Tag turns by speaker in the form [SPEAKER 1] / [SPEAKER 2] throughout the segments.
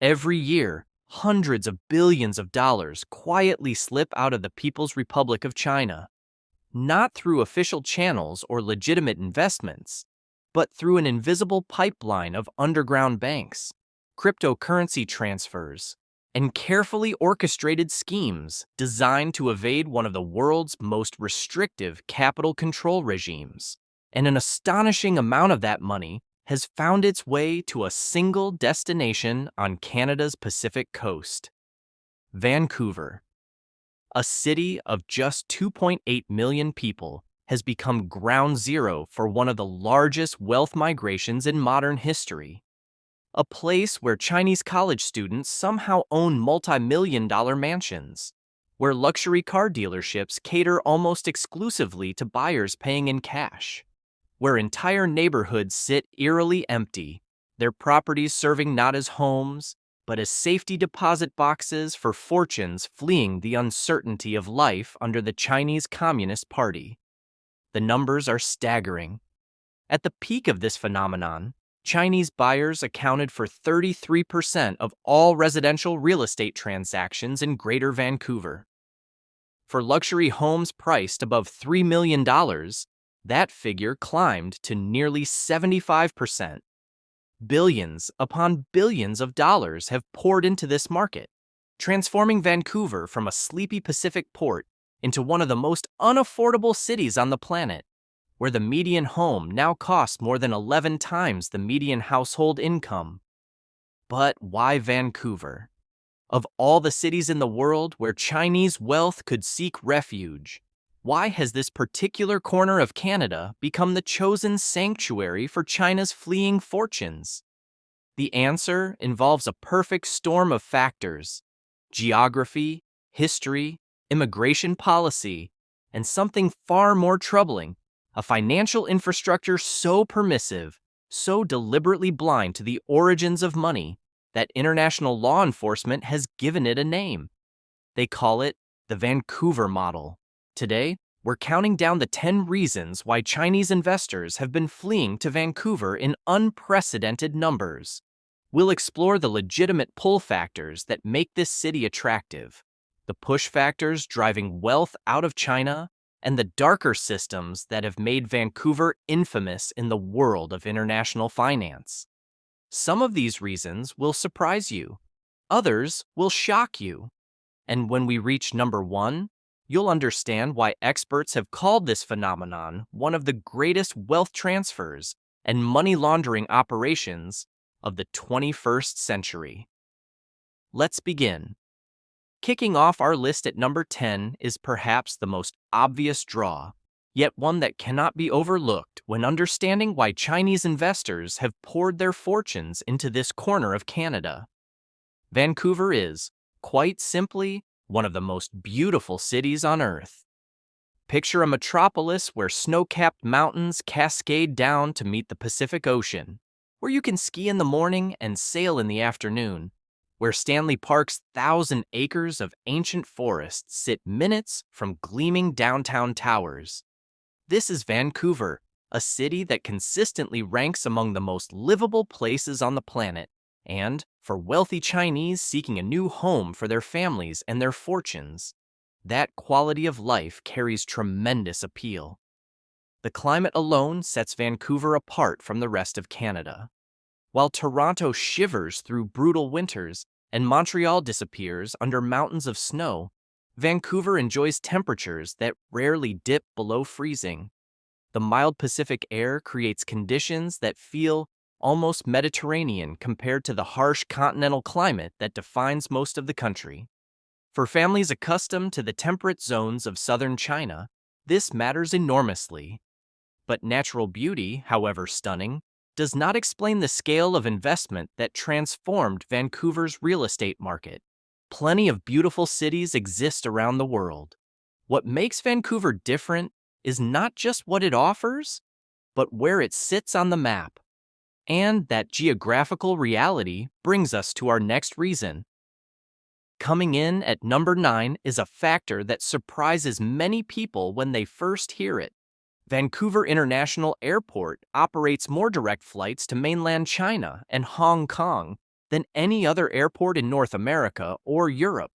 [SPEAKER 1] Every year, hundreds of billions of dollars quietly slip out of the People's Republic of China, not through official channels or legitimate investments, but through an invisible pipeline of underground banks, cryptocurrency transfers, and carefully orchestrated schemes designed to evade one of the world's most restrictive capital control regimes. And an astonishing amount of that money has found its way to a single destination on Canada's Pacific coast: Vancouver. A city of just 2.8 million people has become ground zero for one of the largest wealth migrations in modern history. A place where Chinese college students somehow own multi-million-dollar mansions, where luxury car dealerships cater almost exclusively to buyers paying in cash, where entire neighborhoods sit eerily empty, their properties serving not as homes, but as safety deposit boxes for fortunes fleeing the uncertainty of life under the Chinese Communist Party. The numbers are staggering. At the peak of this phenomenon, Chinese buyers accounted for 33% of all residential real estate transactions in Greater Vancouver. For luxury homes priced above $3 million, that figure climbed to nearly 75%. Billions upon billions of dollars have poured into this market, transforming Vancouver from a sleepy Pacific port into one of the most unaffordable cities on the planet, where the median home now costs more than 11 times the median household income. But why Vancouver? Of all the cities in the world where Chinese wealth could seek refuge, why has this particular corner of Canada become the chosen sanctuary for China's fleeing fortunes? The answer involves a perfect storm of factors: geography, history, immigration policy, and something far more troubling: a financial infrastructure so permissive, so deliberately blind to the origins of money, that international law enforcement has given it a name. They call it the Vancouver Model. Today, we're counting down the 10 reasons why Chinese investors have been fleeing to Vancouver in unprecedented numbers. We'll explore the legitimate pull factors that make this city attractive, the push factors driving wealth out of China, and the darker systems that have made Vancouver infamous in the world of international finance. Some of these reasons will surprise you. Others will shock you. And when we reach number 1, you'll understand why experts have called this phenomenon one of the greatest wealth transfers and money laundering operations of the 21st century. Let's begin. Kicking off our list at number 10 is perhaps the most obvious draw, yet one that cannot be overlooked when understanding why Chinese investors have poured their fortunes into this corner of Canada. Vancouver is, quite simply, one of the most beautiful cities on Earth. Picture a metropolis where snow-capped mountains cascade down to meet the Pacific Ocean, where you can ski in the morning and sail in the afternoon, where Stanley Park's 1,000 acres of ancient forests sit minutes from gleaming downtown towers. This is Vancouver, a city that consistently ranks among the most livable places on the planet, and, for wealthy Chinese seeking a new home for their families and their fortunes, that quality of life carries tremendous appeal. The climate alone sets Vancouver apart from the rest of Canada. While Toronto shivers through brutal winters and Montreal disappears under mountains of snow, Vancouver enjoys temperatures that rarely dip below freezing. The mild Pacific air creates conditions that feel almost Mediterranean compared to the harsh continental climate that defines most of the country. For families accustomed to the temperate zones of southern China, this matters enormously. But natural beauty, however stunning, does not explain the scale of investment that transformed Vancouver's real estate market. Plenty of beautiful cities exist around the world. What makes Vancouver different is not just what it offers, but where it sits on the map. And that geographical reality brings us to our next reason. Coming in at number 9 is a factor that surprises many people when they first hear it. Vancouver International Airport operates more direct flights to mainland China and Hong Kong than any other airport in North America or Europe,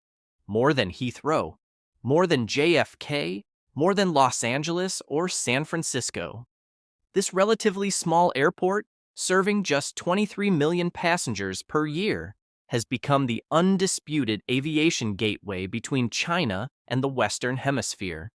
[SPEAKER 1] more than Heathrow, more than JFK, more than Los Angeles or San Francisco. This relatively small airport, serving just 23 million passengers per year, has become the undisputed aviation gateway between China and the Western Hemisphere.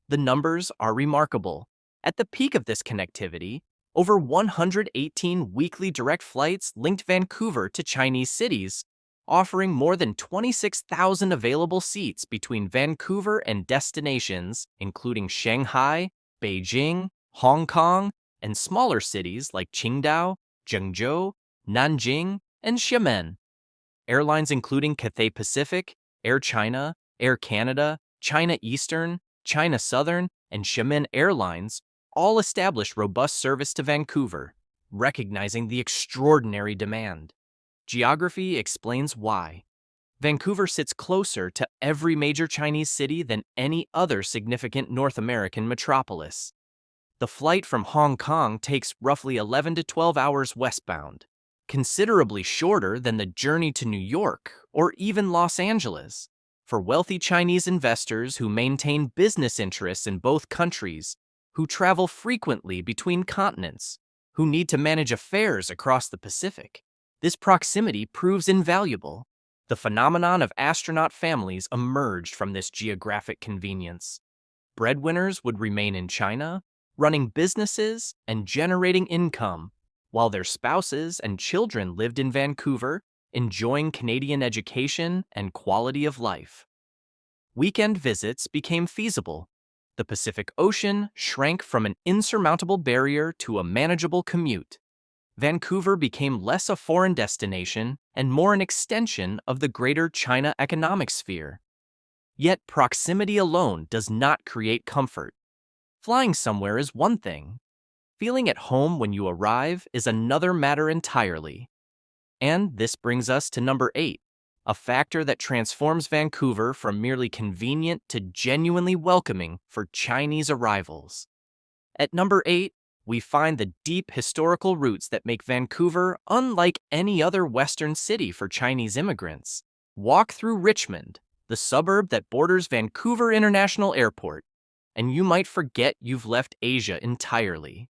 [SPEAKER 1] The numbers are remarkable. At the peak of this connectivity, over 118 weekly direct flights linked Vancouver to Chinese cities, offering more than 26,000 available seats between Vancouver and destinations including Shanghai, Beijing, Hong Kong, and smaller cities like Qingdao, Zhengzhou, Nanjing, and Xiamen. Airlines including Cathay Pacific, Air China, Air Canada, China Eastern, China Southern, and Xiamen Airlines all established robust service to Vancouver, recognizing the extraordinary demand. Geography explains why. Vancouver sits closer to every major Chinese city than any other significant North American metropolis. The flight from Hong Kong takes roughly 11 to 12 hours westbound, considerably shorter than the journey to New York or even Los Angeles. For wealthy Chinese investors who maintain business interests in both countries, who travel frequently between continents, who need to manage affairs across the Pacific, this proximity proves invaluable. The phenomenon of astronaut families emerged from this geographic convenience. Breadwinners would remain in China, running businesses and generating income, while their spouses and children lived in Vancouver, enjoying Canadian education and quality of life. Weekend visits became feasible. The Pacific Ocean shrank from an insurmountable barrier to a manageable commute. Vancouver became less a foreign destination and more an extension of the greater China economic sphere. Yet proximity alone does not create comfort. Flying somewhere is one thing. Feeling at home when you arrive is another matter entirely. And this brings us to number 8, a factor that transforms Vancouver from merely convenient to genuinely welcoming for Chinese arrivals. At number 8, we find the deep historical roots that make Vancouver unlike any other Western city for Chinese immigrants. Walk through Richmond, the suburb that borders Vancouver International Airport, and you might forget you've left Asia entirely.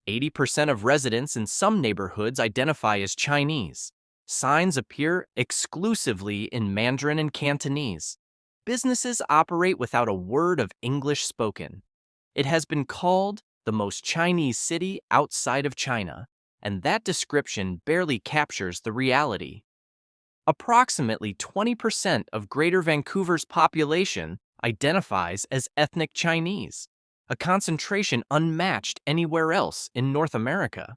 [SPEAKER 1] 80% of residents in some neighborhoods identify as Chinese. Signs appear exclusively in Mandarin and Cantonese. Businesses operate without a word of English spoken. It has been called the most Chinese city outside of China, and that description barely captures the reality. Approximately 20% of Greater Vancouver's population identifies as ethnic Chinese, a concentration unmatched anywhere else in North America.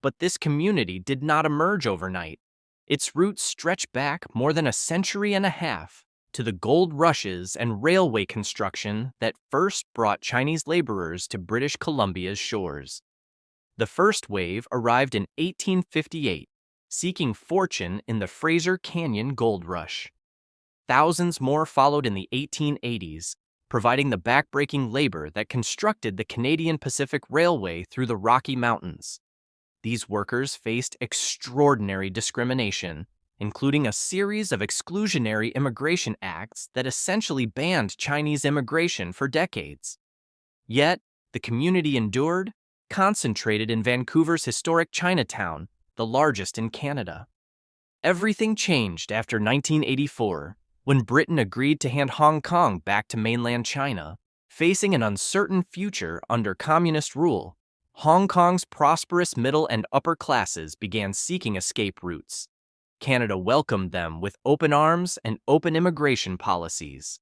[SPEAKER 1] But this community did not emerge overnight. Its roots stretch back more than a century and a half to the gold rushes and railway construction that first brought Chinese laborers to British Columbia's shores. The first wave arrived in 1858, seeking fortune in the Fraser Canyon gold rush. Thousands more followed in the 1880s, providing the backbreaking labor that constructed the Canadian Pacific Railway through the Rocky Mountains. These workers faced extraordinary discrimination, including a series of exclusionary immigration acts that essentially banned Chinese immigration for decades. Yet, the community endured, concentrated in Vancouver's historic Chinatown, the largest in Canada. Everything changed after 1984, when Britain agreed to hand Hong Kong back to mainland China. Facing an uncertain future under communist rule, Hong Kong's prosperous middle and upper classes began seeking escape routes. Canada welcomed them with open arms and open immigration policies.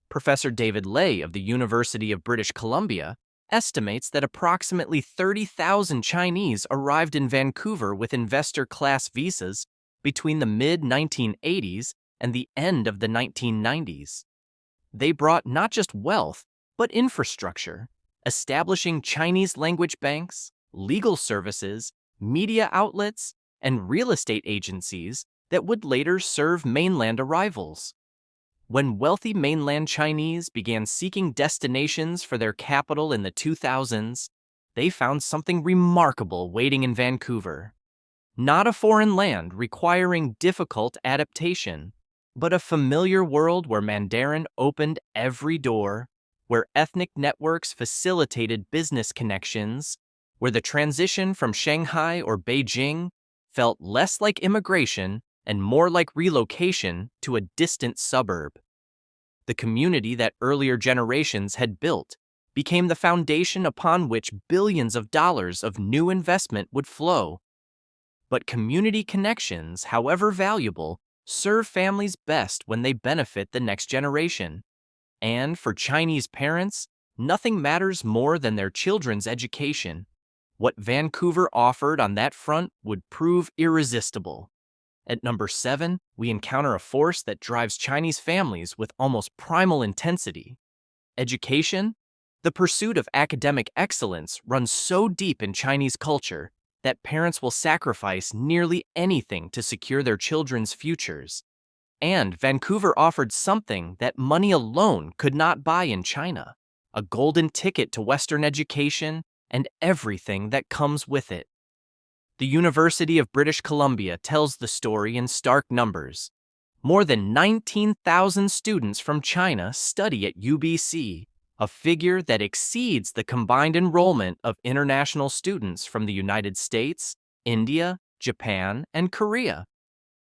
[SPEAKER 1] Professor David Lay of the University of British Columbia estimates that approximately 30,000 Chinese arrived in Vancouver with investor-class visas between the mid-1980s and the end of the 1990s. They brought not just wealth, but infrastructure, establishing Chinese-language banks, legal services, media outlets, and real estate agencies that would later serve mainland arrivals. When wealthy mainland Chinese began seeking destinations for their capital in the 2000s, they found something remarkable waiting in Vancouver. Not a foreign land requiring difficult adaptation, but a familiar world where Mandarin opened every door, where ethnic networks facilitated business connections, where the transition from Shanghai or Beijing felt less like immigration and more like relocation to a distant suburb. The community that earlier generations had built became the foundation upon which billions of dollars of new investment would flow. But community connections, however valuable, serve families best when they benefit the next generation. And for Chinese parents, nothing matters more than their children's education. What Vancouver offered on that front would prove irresistible. At number 7, we encounter a force that drives Chinese families with almost primal intensity. Education? The pursuit of academic excellence runs so deep in Chinese culture that parents will sacrifice nearly anything to secure their children's futures. And Vancouver offered something that money alone could not buy in China: a golden ticket to Western education and everything that comes with it. The University of British Columbia tells the story in stark numbers. More than 19,000 students from China study at UBC, a figure that exceeds the combined enrollment of international students from the United States, India, Japan, and Korea.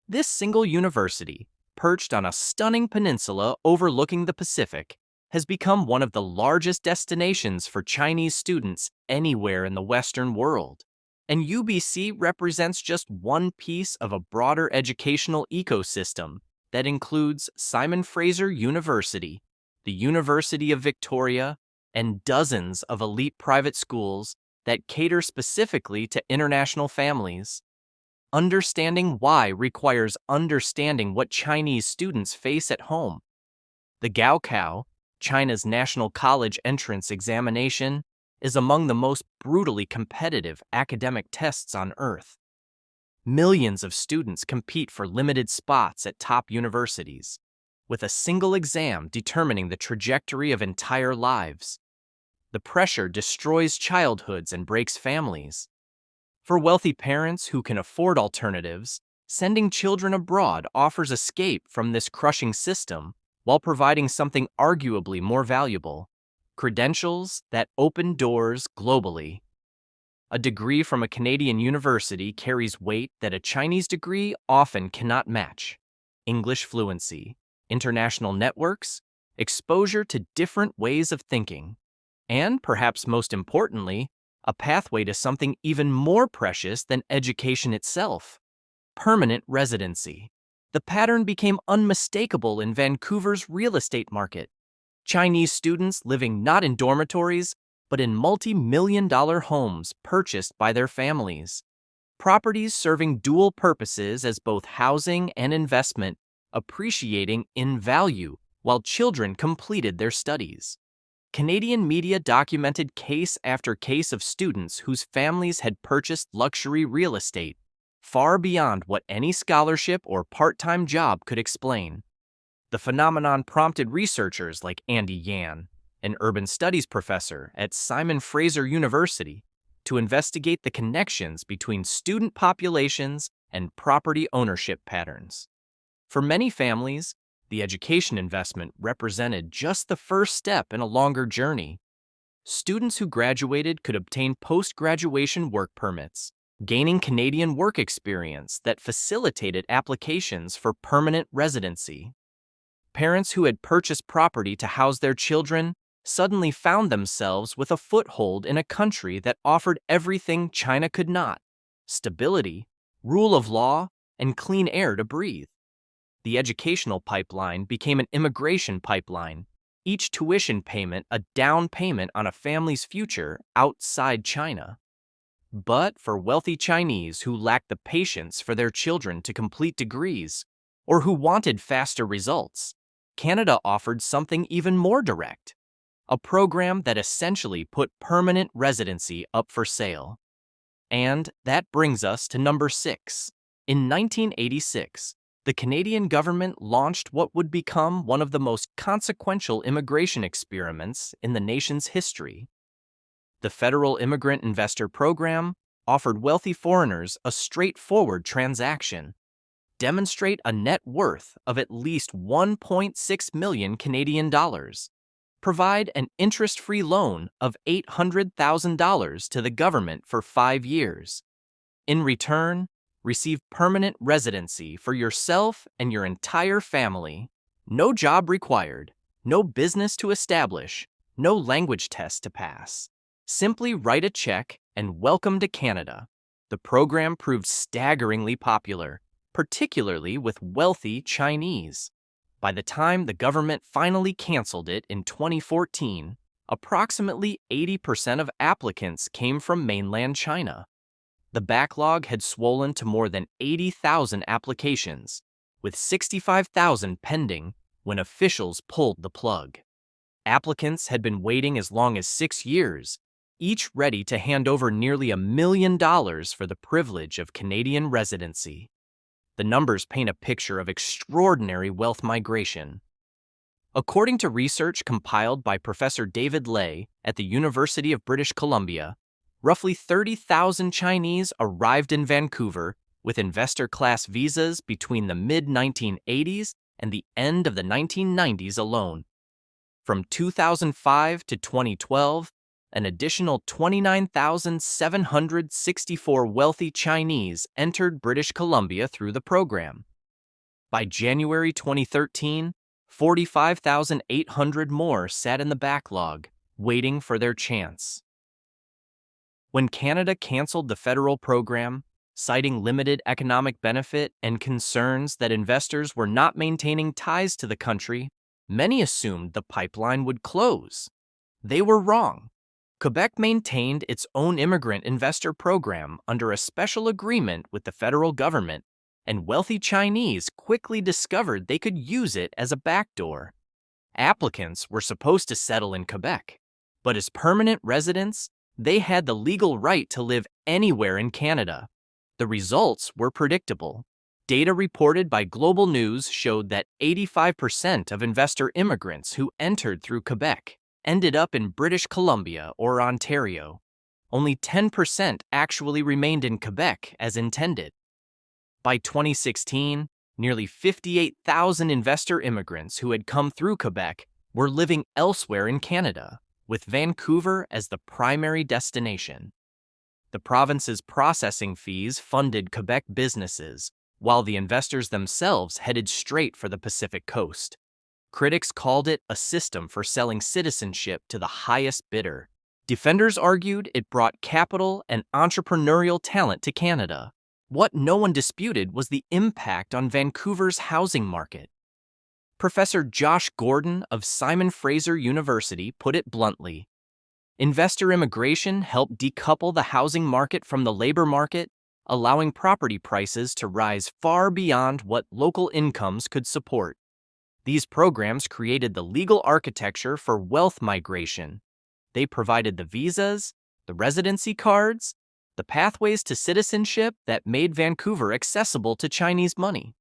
[SPEAKER 1] This single university, perched on a stunning peninsula overlooking the Pacific, has become one of the largest destinations for Chinese students anywhere in the Western world. And UBC represents just one piece of a broader educational ecosystem that includes Simon Fraser University, the University of Victoria, and dozens of elite private schools that cater specifically to international families. Understanding why requires understanding what Chinese students face at home. The Gaokao, China's national college entrance examination, is among the most brutally competitive academic tests on Earth. Millions of students compete for limited spots at top universities, with a single exam determining the trajectory of entire lives. The pressure destroys childhoods and breaks families. For wealthy parents who can afford alternatives, sending children abroad offers escape from this crushing system while providing something arguably more valuable: credentials that open doors globally. A degree from a Canadian university carries weight that a Chinese degree often cannot match: English fluency, international networks, exposure to different ways of thinking, and perhaps most importantly, a pathway to something even more precious than education itself: permanent residency. The pattern became unmistakable in Vancouver's real estate market. Chinese students living not in dormitories, but in multi-million-dollar homes purchased by their families. Properties serving dual purposes as both housing and investment, appreciating in value while children completed their studies. Canadian media documented case after case of students whose families had purchased luxury real estate, far beyond what any scholarship or part-time job could explain. The phenomenon prompted researchers like Andy Yan, an urban studies professor at Simon Fraser University, to investigate the connections between student populations and property ownership patterns. For many families, the education investment represented just the first step in a longer journey. Students who graduated could obtain post-graduation work permits, gaining Canadian work experience that facilitated applications for permanent residency. Parents who had purchased property to house their children suddenly found themselves with a foothold in a country that offered everything China could not: stability, rule of law, and clean air to breathe. The educational pipeline became an immigration pipeline, each tuition payment a down payment on a family's future outside China. But for wealthy Chinese who lacked the patience for their children to complete degrees, or who wanted faster results, Canada offered something even more direct: a program that essentially put permanent residency up for sale. And that brings us to number 6. In 1986, the Canadian government launched what would become one of the most consequential immigration experiments in the nation's history. The Federal Immigrant Investor Program, offered wealthy foreigners a straightforward transaction. Demonstrate a net worth of at least 1.6 million Canadian dollars. Provide an interest-free loan of $800,000 to the government for 5 years. In return, receive permanent residency for yourself and your entire family. No job required, no business to establish, no language test to pass. Simply write a check and welcome to Canada. The program proved staggeringly popular, particularly with wealthy Chinese. By the time the government finally canceled it in 2014, approximately 80% of applicants came from mainland China. The backlog had swollen to more than 80,000 applications, with 65,000 pending when officials pulled the plug. Applicants had been waiting as long as 6 years, each ready to hand over nearly $1 million for the privilege of Canadian residency. The numbers paint a picture of extraordinary wealth migration. According to research compiled by Professor David Lay at the University of British Columbia, roughly 30,000 Chinese arrived in Vancouver with investor-class visas between the mid-1980s and the end of the 1990s alone. From 2005 to 2012, an additional 29,764 wealthy Chinese entered British Columbia through the program. By January 2013, 45,800 more sat in the backlog, waiting for their chance. When Canada canceled the federal program, citing limited economic benefit and concerns that investors were not maintaining ties to the country, many assumed the pipeline would close. They were wrong. Quebec maintained its own immigrant investor program under a special agreement with the federal government, and wealthy Chinese quickly discovered they could use it as a backdoor. Applicants were supposed to settle in Quebec, but as permanent residents, they had the legal right to live anywhere in Canada. The results were predictable. Data reported by Global News showed that 85% of investor immigrants who entered through Quebec ended up in British Columbia or Ontario. Only 10% actually remained in Quebec as intended. By 2016, nearly 58,000 investor immigrants who had come through Quebec were living elsewhere in Canada, with Vancouver as the primary destination. The province's processing fees funded Quebec businesses, while the investors themselves headed straight for the Pacific coast. Critics called it a system for selling citizenship to the highest bidder. Defenders argued it brought capital and entrepreneurial talent to Canada. What no one disputed was the impact on Vancouver's housing market. Professor Josh Gordon of Simon Fraser University put it bluntly. Investor immigration helped decouple the housing market from the labor market, allowing property prices to rise far beyond what local incomes could support. These programs created the legal architecture for wealth migration. They provided the visas, the residency cards, the pathways to citizenship that made Vancouver accessible to Chinese money.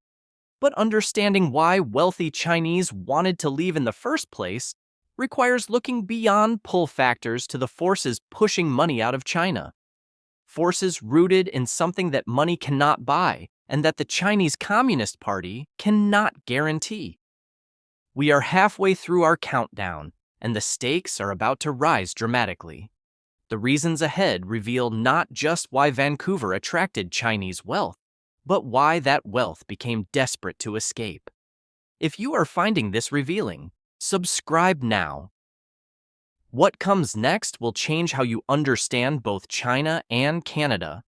[SPEAKER 1] But understanding why wealthy Chinese wanted to leave in the first place requires looking beyond pull factors to the forces pushing money out of China. Forces rooted in something that money cannot buy and that the Chinese Communist Party cannot guarantee. We are halfway through our countdown, and the stakes are about to rise dramatically. The reasons ahead reveal not just why Vancouver attracted Chinese wealth, but why that wealth became desperate to escape. If you are finding this revealing, subscribe now. What comes next will change how you understand both China and Canada.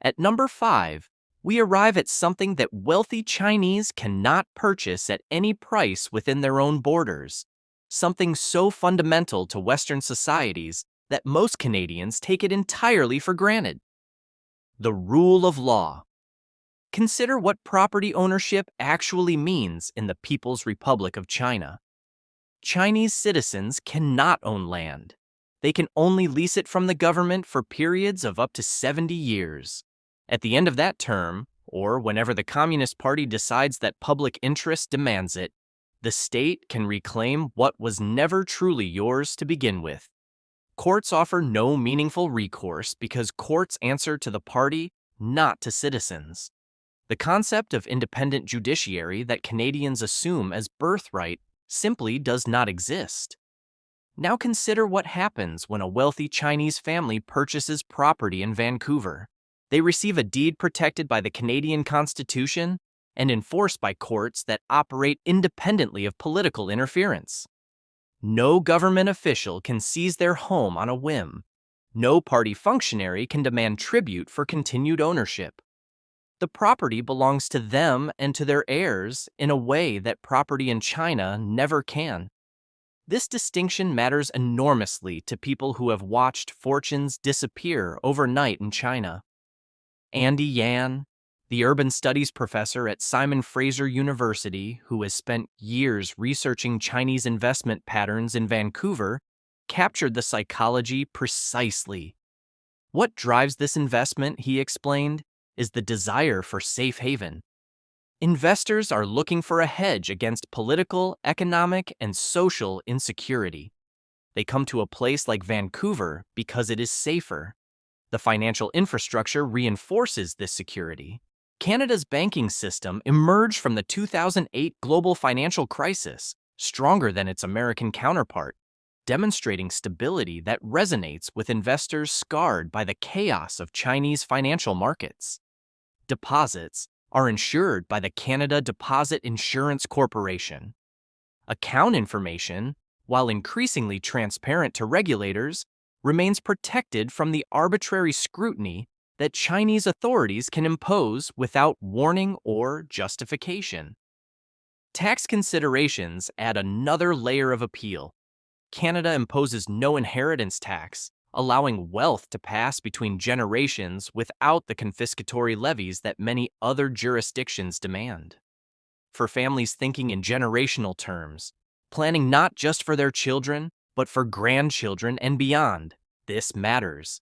[SPEAKER 1] At number 5, we arrive at something that wealthy Chinese cannot purchase at any price within their own borders, something so fundamental to Western societies that most Canadians take it entirely for granted. The rule of law. Consider what property ownership actually means in the People's Republic of China. Chinese citizens cannot own land. They can only lease it from the government for periods of up to 70 years. At the end of that term, or whenever the Communist Party decides that public interest demands it, the state can reclaim what was never truly yours to begin with. Courts offer no meaningful recourse because courts answer to the party, not to citizens. The concept of independent judiciary that Canadians assume as birthright simply does not exist. Now consider what happens when a wealthy Chinese family purchases property in Vancouver. They receive a deed protected by the Canadian Constitution and enforced by courts that operate independently of political interference. No government official can seize their home on a whim. No party functionary can demand tribute for continued ownership. The property belongs to them and to their heirs in a way that property in China never can. This distinction matters enormously to people who have watched fortunes disappear overnight in China. Andy Yan, the urban studies professor at Simon Fraser University, who has spent years researching Chinese investment patterns in Vancouver, captured the psychology precisely. What drives this investment, he explained, is the desire for safe haven. Investors are looking for a hedge against political, economic, and social insecurity. They come to a place like Vancouver because it is safer. The financial infrastructure reinforces this security. Canada's banking system emerged from the 2008 global financial crisis stronger than its American counterpart, demonstrating stability that resonates with investors scarred by the chaos of Chinese financial markets. Deposits are insured by the Canada Deposit Insurance Corporation. Account information, while increasingly transparent to regulators, remains protected from the arbitrary scrutiny that Chinese authorities can impose without warning or justification. Tax considerations add another layer of appeal. Canada imposes no inheritance tax, allowing wealth to pass between generations without the confiscatory levies that many other jurisdictions demand. For families thinking in generational terms, planning not just for their children, but for grandchildren and beyond, this matters.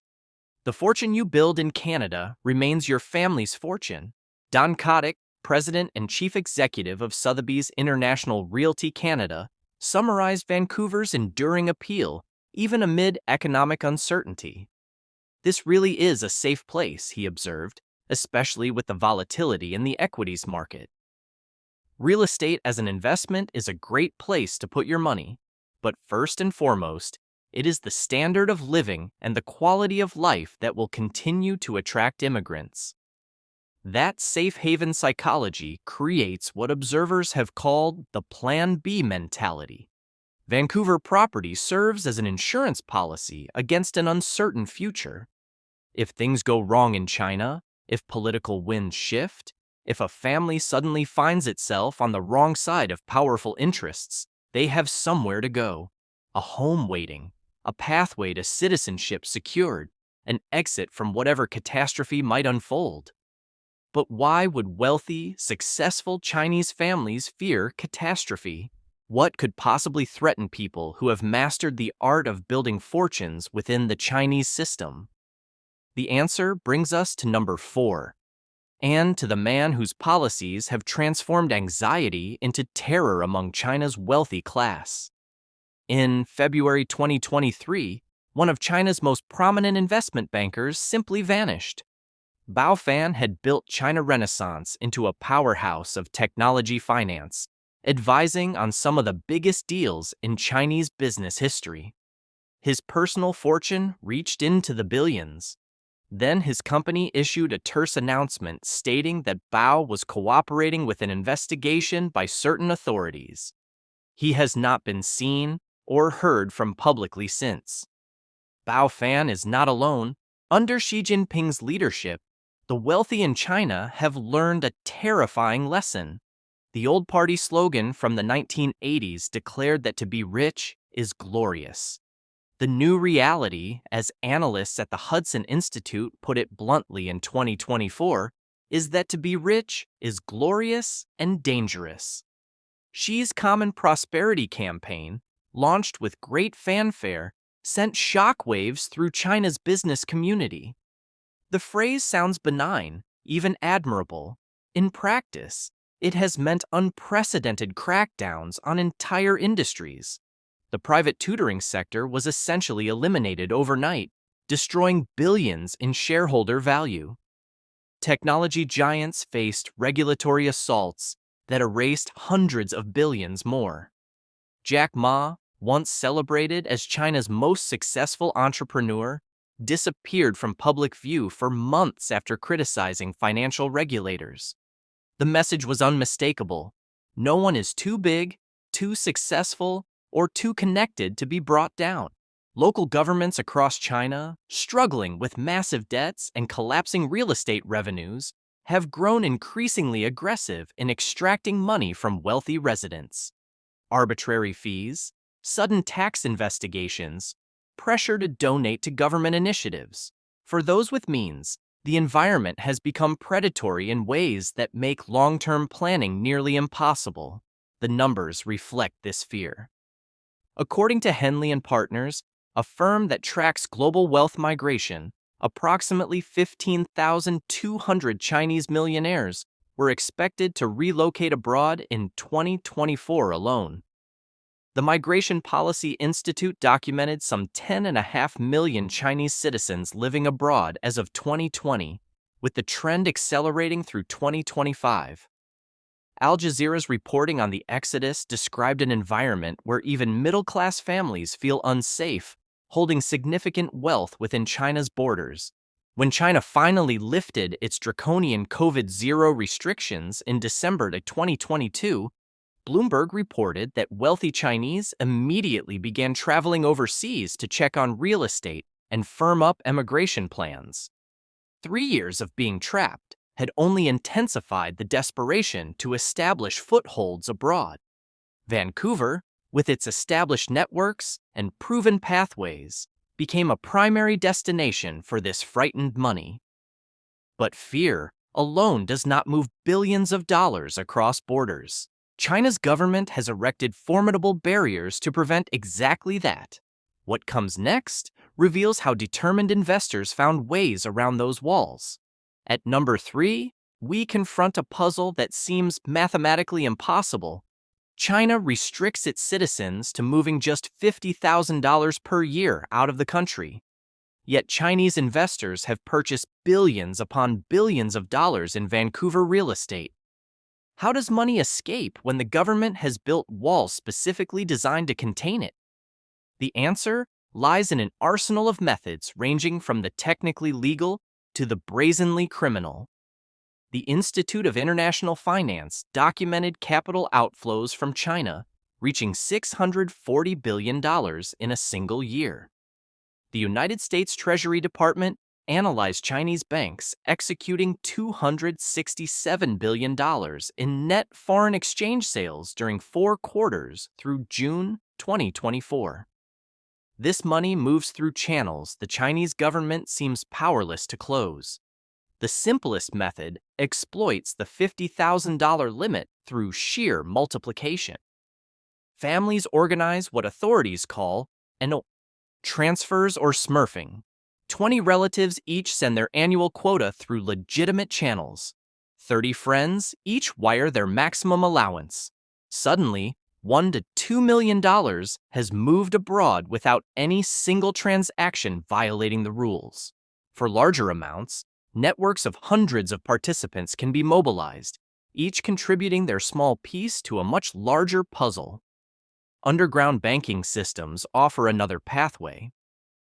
[SPEAKER 1] The fortune you build in Canada remains your family's fortune. Don Kotick, President and Chief Executive of Sotheby's International Realty Canada, summarized Vancouver's enduring appeal even amid economic uncertainty. This really is a safe place, he observed, especially with the volatility in the equities market. Real estate as an investment is a great place to put your money, but first and foremost, it is the standard of living and the quality of life that will continue to attract immigrants. That safe haven psychology creates what observers have called the Plan B mentality. Vancouver property serves as an insurance policy against an uncertain future. If things go wrong in China, if political winds shift, if a family suddenly finds itself on the wrong side of powerful interests, they have somewhere to go, a home waiting, a pathway to citizenship secured, an exit from whatever catastrophe might unfold. But why would wealthy, successful Chinese families fear catastrophe? What could possibly threaten people who have mastered the art of building fortunes within the Chinese system? The answer brings us to number 4, and to the man whose policies have transformed anxiety into terror among China's wealthy class. In February 2023, one of China's most prominent investment bankers simply vanished. Bao Fan had built China Renaissance into a powerhouse of technology finance, advising on some of the biggest deals in Chinese business history. His personal fortune reached into the billions. Then his company issued a terse announcement stating that Bao was cooperating with an investigation by certain authorities. He has not been seen or heard from publicly since. Bao Fan is not alone. Under Xi Jinping's leadership, the wealthy in China have learned a terrifying lesson. The old party slogan from the 1980s declared that to be rich is glorious. The new reality, as analysts at the Hudson Institute put it bluntly in 2024, is that to be rich is glorious and dangerous. Xi's Common Prosperity campaign, launched with great fanfare, sent shockwaves through China's business community. The phrase sounds benign, even admirable. In practice, it has meant unprecedented crackdowns on entire industries. The private tutoring sector was essentially eliminated overnight, destroying billions in shareholder value. Technology giants faced regulatory assaults that erased hundreds of billions more. Jack Ma, once celebrated as China's most successful entrepreneur, disappeared from public view for months after criticizing financial regulators. The message was unmistakable. No one is too big, too successful, or too connected to be brought down. Local governments across China, struggling with massive debts and collapsing real estate revenues, have grown increasingly aggressive in extracting money from wealthy residents. Arbitrary fees, sudden tax investigations, pressure to donate to government initiatives. For those with means, the environment has become predatory in ways that make long-term planning nearly impossible. The numbers reflect this fear. According to Henley and Partners, a firm that tracks global wealth migration, approximately 15,200 Chinese millionaires were expected to relocate abroad in 2024 alone. The Migration Policy Institute documented some 10.5 million Chinese citizens living abroad as of 2020, with the trend accelerating through 2025. Al Jazeera's reporting on the exodus described an environment where even middle-class families feel unsafe, holding significant wealth within China's borders. When China finally lifted its draconian COVID-0 restrictions in December 2022, Bloomberg reported that wealthy Chinese immediately began traveling overseas to check on real estate and firm up immigration plans. 3 years of being trapped had only intensified the desperation to establish footholds abroad. Vancouver, with its established networks and proven pathways, became a primary destination for this frightened money. But fear alone does not move billions of dollars across borders. China's government has erected formidable barriers to prevent exactly that. What comes next reveals how determined investors found ways around those walls. At number 3, we confront a puzzle that seems mathematically impossible. China restricts its citizens to moving just $50,000 per year out of the country. Yet Chinese investors have purchased billions upon billions of dollars in Vancouver real estate. How does money escape when the government has built walls specifically designed to contain it? The answer lies in an arsenal of methods ranging from the technically legal to the brazenly criminal. The Institute of International Finance documented capital outflows from China reaching $640 billion in a single year. The United States Treasury Department analyzed Chinese banks executing $267 billion in net foreign exchange sales during 4 quarters through June 2024. This money moves through channels the Chinese government seems powerless to close. The simplest method exploits the $50,000 limit through sheer multiplication. Families organize what authorities call transfers or smurfing. 20 relatives each send their annual quota through legitimate channels. 30 friends each wire their maximum allowance. Suddenly, $1 to $2 million has moved abroad without any single transaction violating the rules. For larger amounts, networks of hundreds of participants can be mobilized, each contributing their small piece to a much larger puzzle. Underground banking systems offer another pathway.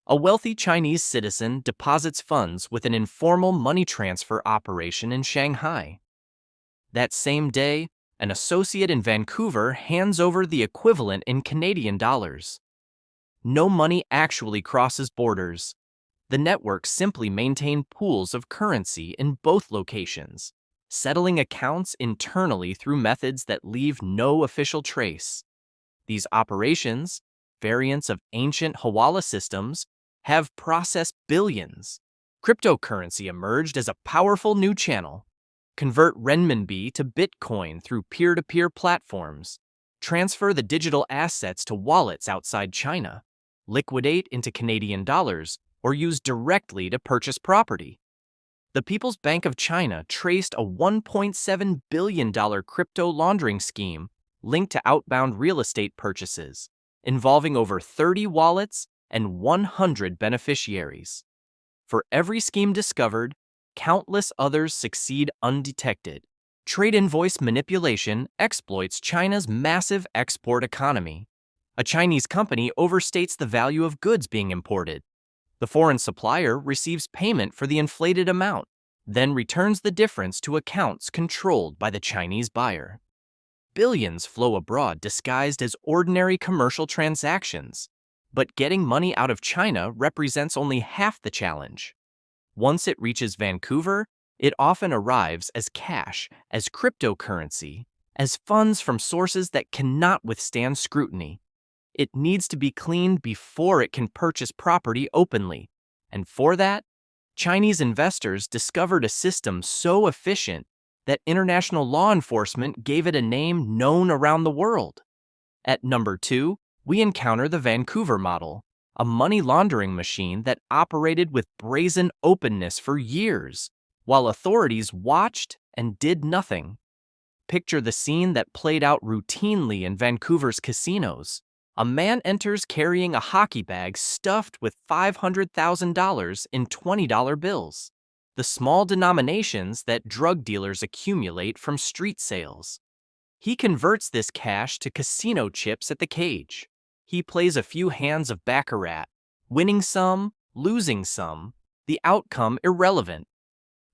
[SPEAKER 1] A wealthy Chinese citizen deposits funds with an informal money transfer operation in Shanghai. That same day, an associate in Vancouver hands over the equivalent in Canadian dollars. No money actually crosses borders. The networks simply maintain pools of currency in both locations, settling accounts internally through methods that leave no official trace. These operations, variants of ancient Hawala systems, have processed billions. Cryptocurrency emerged as a powerful new channel. Convert renminbi to Bitcoin through peer-to-peer platforms. Transfer the digital assets to wallets outside China. Liquidate into Canadian dollars or use directly to purchase property. The People's Bank of China traced a $1.7 billion crypto laundering scheme linked to outbound real estate purchases. involving over 30 wallets and 100 beneficiaries. For every scheme discovered, countless others succeed undetected. Trade invoice manipulation exploits China's massive export economy. A Chinese company overstates the value of goods being imported. The foreign supplier receives payment for the inflated amount, then returns the difference to accounts controlled by the Chinese buyer. Billions flow abroad disguised as ordinary commercial transactions, but getting money out of China represents only half the challenge. Once it reaches Vancouver, it often arrives as cash, as cryptocurrency, as funds from sources that cannot withstand scrutiny. It needs to be cleaned before it can purchase property openly, and for that, Chinese investors discovered a system so efficient that international law enforcement gave it a name known around the world. At number 2, we encounter the Vancouver Model, a money laundering machine that operated with brazen openness for years, while authorities watched and did nothing. Picture the scene that played out routinely in Vancouver's casinos. A man enters carrying a hockey bag stuffed with $500,000 in $20 bills, the small denominations that drug dealers accumulate from street sales. He converts this cash to casino chips at the cage. He plays a few hands of baccarat, winning some, losing some, the outcome irrelevant.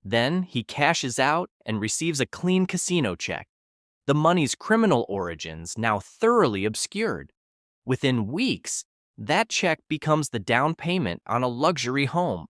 [SPEAKER 1] Then he cashes out and receives a clean casino check, the money's criminal origins now thoroughly obscured. Within weeks, that check becomes the down payment on a luxury home.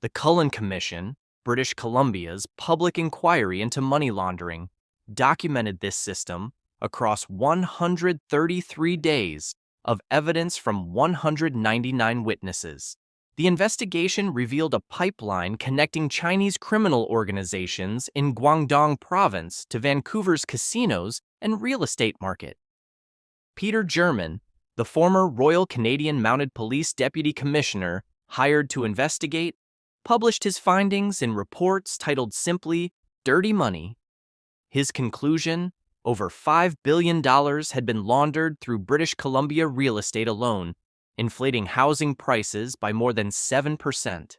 [SPEAKER 1] The Cullen Commission, British Columbia's public inquiry into money laundering, documented this system across 133 days of evidence from 199 witnesses. The investigation revealed a pipeline connecting Chinese criminal organizations in Guangdong province to Vancouver's casinos and real estate market. Peter German, the former Royal Canadian Mounted Police Deputy Commissioner hired to investigate, published his findings in reports titled simply Dirty Money. His conclusion: over $5 billion had been laundered through British Columbia real estate alone, inflating housing prices by more than 7%.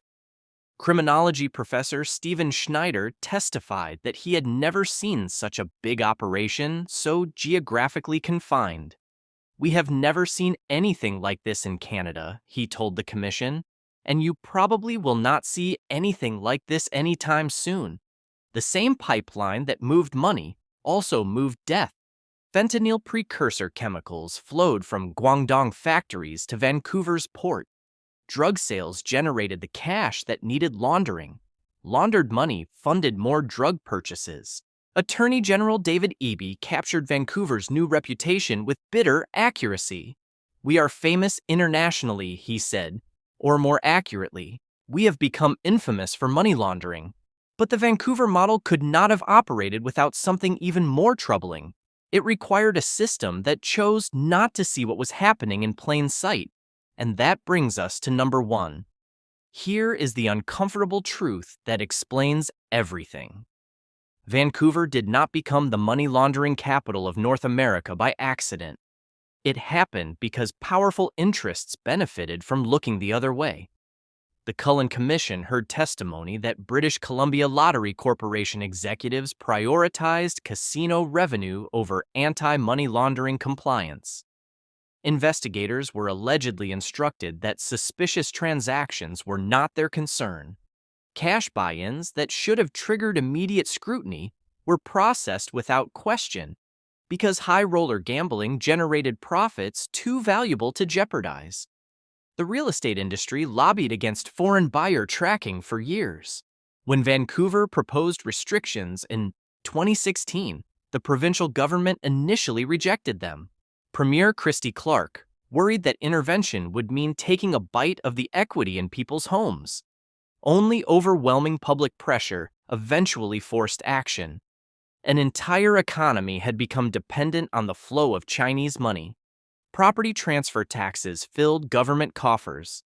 [SPEAKER 1] Criminology professor Stephen Schneider testified that he had never seen such a big operation so geographically confined. "We have never seen anything like this in Canada," he told the commission, "and you probably will not see anything like this anytime soon." The same pipeline that moved money also moved death. Fentanyl precursor chemicals flowed from Guangdong factories to Vancouver's port. Drug sales generated the cash that needed laundering. Laundered money funded more drug purchases. Attorney General David Eby captured Vancouver's new reputation with bitter accuracy. "We are famous internationally," he said, or more accurately, "we have become infamous for money laundering." But the Vancouver model could not have operated without something even more troubling. It required a system that chose not to see what was happening in plain sight. And that brings us to number 1. Here is the uncomfortable truth that explains everything. Vancouver did not become the money laundering capital of North America by accident. It happened because powerful interests benefited from looking the other way. The Cullen Commission heard testimony that British Columbia Lottery Corporation executives prioritized casino revenue over anti-money laundering compliance. Investigators were allegedly instructed that suspicious transactions were not their concern. Cash buy-ins that should have triggered immediate scrutiny were processed without question because high-roller gambling generated profits too valuable to jeopardize. The real estate industry lobbied against foreign buyer tracking for years. When Vancouver proposed restrictions in 2016, the provincial government initially rejected them. Premier Christy Clark worried that intervention would mean taking a bite of the equity in people's homes. Only overwhelming public pressure eventually forced action. An entire economy had become dependent on the flow of Chinese money. Property transfer taxes filled government coffers.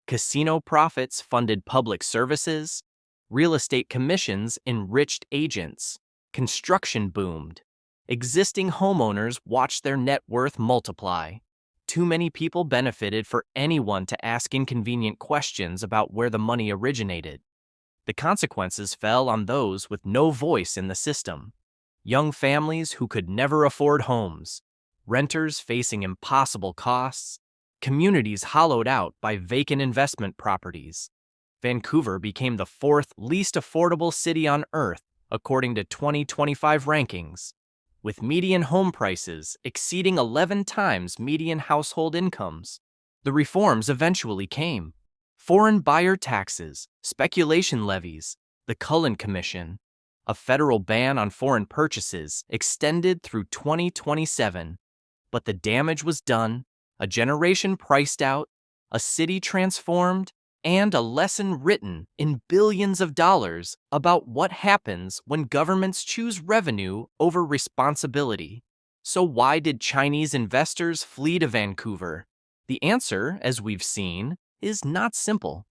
[SPEAKER 1] Casino profits funded public services. Real estate commissions enriched agents. Construction boomed. Existing homeowners watched their net worth multiply. too many people benefited for anyone to ask inconvenient questions about where the money originated. The consequences fell on those with no voice in the system. Young families who could never afford homes, renters facing impossible costs, communities hollowed out by vacant investment properties. Vancouver became the fourth least affordable city on Earth according to 2025 rankings, with median home prices exceeding 11 times median household incomes. The reforms eventually came. Foreign buyer taxes, speculation levies, the Cullen Commission, a federal ban on foreign purchases extended through 2027. But the damage was done, a generation priced out, a city transformed, and a lesson written in billions of dollars about what happens when governments choose revenue over responsibility. So why did Chinese investors flee to Vancouver? The answer, as we've seen, is not simple.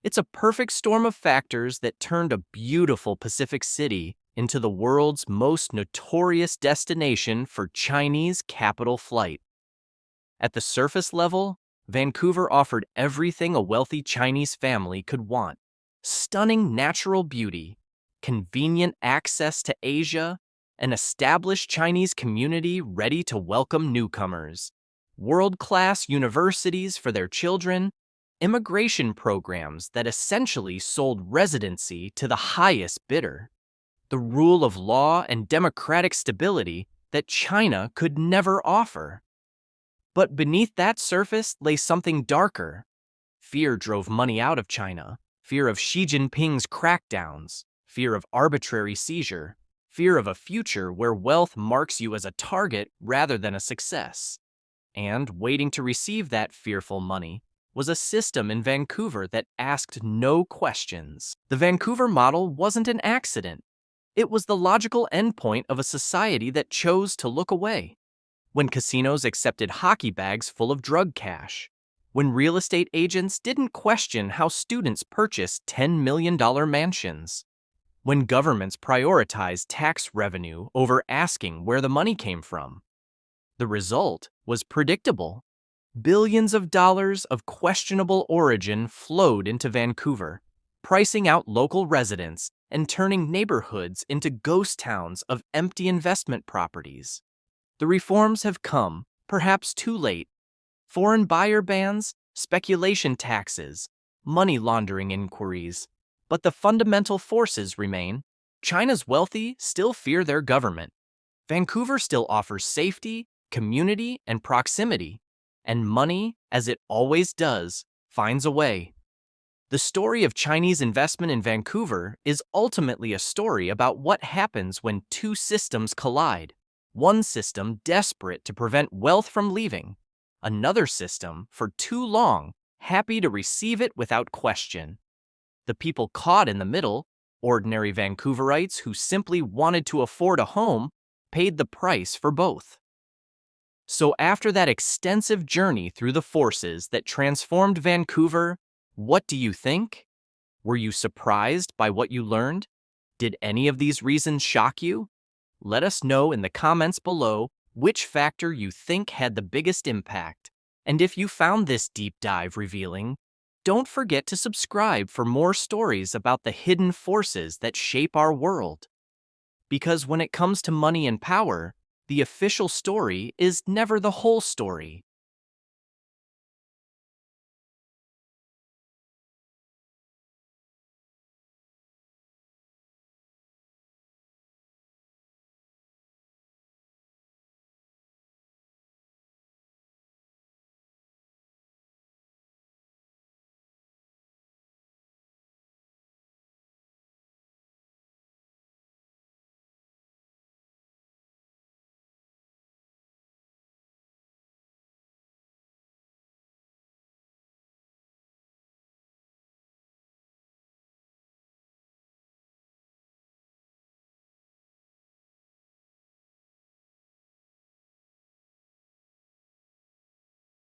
[SPEAKER 1] It's a perfect storm of factors that turned a beautiful Pacific city into the world's most notorious destination for Chinese capital flight. At the surface level, Vancouver offered everything a wealthy Chinese family could want: stunning natural beauty, convenient access to Asia, an established Chinese community ready to welcome newcomers, world-class universities for their children, immigration programs that essentially sold residency to the highest bidder, the rule of law and democratic stability that China could never offer. But beneath that surface lay something darker. Fear drove money out of China, fear of Xi Jinping's crackdowns, fear of arbitrary seizure, fear of a future where wealth marks you as a target rather than a success. And waiting to receive that fearful money was a system in Vancouver that asked no questions. The Vancouver model wasn't an accident. It was the logical endpoint of a society that chose to look away. When casinos accepted hockey bags full of drug cash, when real estate agents didn't question how students purchased $10 million mansions, when governments prioritized tax revenue over asking where the money came from. The result was predictable. Billions of dollars of questionable origin flowed into Vancouver, pricing out local residents and turning neighborhoods into ghost towns of empty investment properties. The reforms have come, perhaps too late. Foreign buyer bans, speculation taxes, money laundering inquiries. But the fundamental forces remain. China's wealthy still fear their government. Vancouver still offers safety, community, and proximity. And money, as it always does, finds a way. The story of Chinese investment in Vancouver is ultimately a story about what happens when two systems collide. One system desperate to prevent wealth from leaving, another system, for too long, happy to receive it without question. The people caught in the middle, ordinary Vancouverites who simply wanted to afford a home, paid the price for both. So after that extensive journey through the forces that transformed Vancouver, what do you think? Were you surprised by what you learned? Did any of these reasons shock you? Let us know in the comments below which factor you think had the biggest impact. And if you found this deep dive revealing, don't forget to subscribe for more stories about the hidden forces that shape our world. Because when it comes to money and power, the official story is never the whole story.